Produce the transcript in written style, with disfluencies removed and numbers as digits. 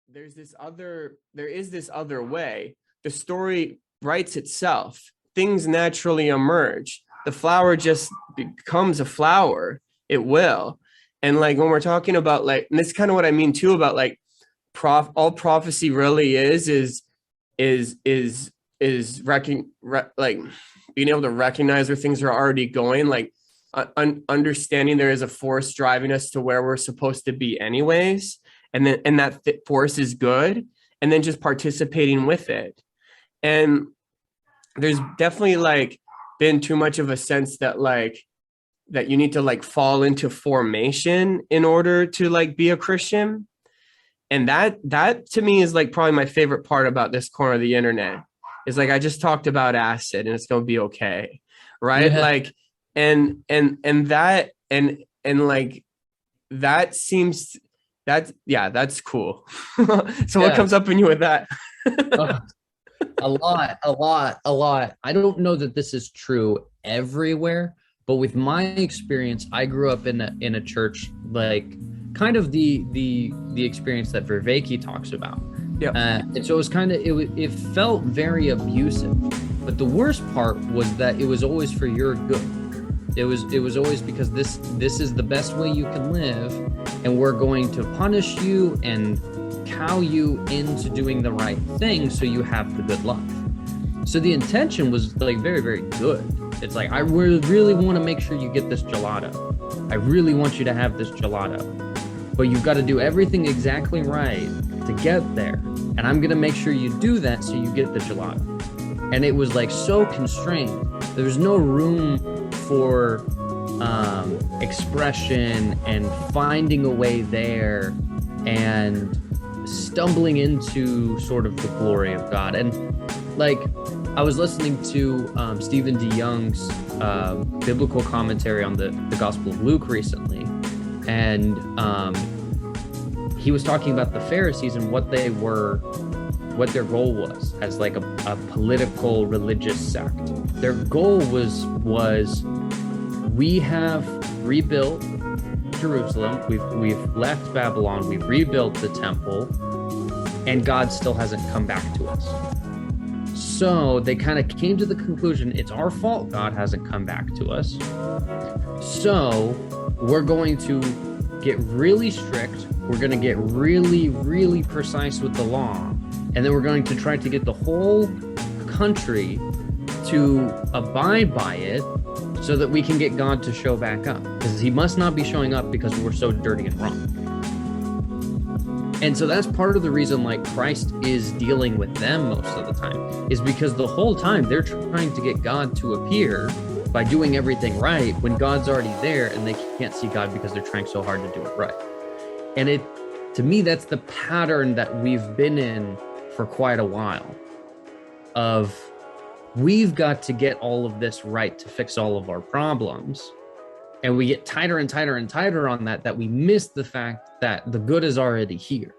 there is this other way. The story writes itself. Things naturally emerge. The flower just becomes a flower. It will. And like when we're talking about like, and this is kind of what I mean too about like all prophecy really is like being able to recognize where things are already going, like understanding there is a force driving us to where we're supposed to be anyways, and that force is good, and then just participating with it. And there's definitely like been too much of a sense that you need to like fall into formation in order to like be a Christian. And that to me is like probably my favorite part about this corner of the internet is like, I just talked about acid and it's going to be okay. Right. Yeah. Like, and like, that seems that's cool. So what comes up in you with that? A lot. I don't know that this is true everywhere, but with my experience, I grew up in a church, like kind of the experience that Vervaeke talks about. Yeah. And so it was it felt very abusive, but the worst part was that it was always for your good. It was always because this is the best way you can live, and we're going to punish you and cow you into doing the right thing so you have the good life. So the intention was like very, very good. It's like, I really want to make sure you get this gelato. I really want you to have this gelato. But you've got to do everything exactly right to get there. And I'm going to make sure you do that so you get the gelato. And it was like so constrained. There was no room for expression and finding a way there and stumbling into sort of the glory of God. And like, I was listening to Stephen DeYoung's biblical commentary on the Gospel of Luke recently, and he was talking about the Pharisees and what their goal was as like a political religious sect. Their goal was we have rebuilt Jerusalem, we've left Babylon, we've rebuilt the temple, and God still hasn't come back to us. So they kind of came to the conclusion, it's our fault God hasn't come back to us. So we're going to get really strict, we're going to get really, really precise with the law, and then we're going to try to get the whole country to abide by it so that we can get God to show back up, because he must not be showing up because we're so dirty and wrong. And so that's part of the reason like Christ is dealing with them most of the time, is because the whole time they're trying to get God to appear by doing everything right when God's already there and they can't see God because they're trying so hard to do it right. And to me, that's the pattern that we've been in for quite a while of, we've got to get all of this right to fix all of our problems. And we get tighter and tighter and tighter on that we miss the fact that the good is already here.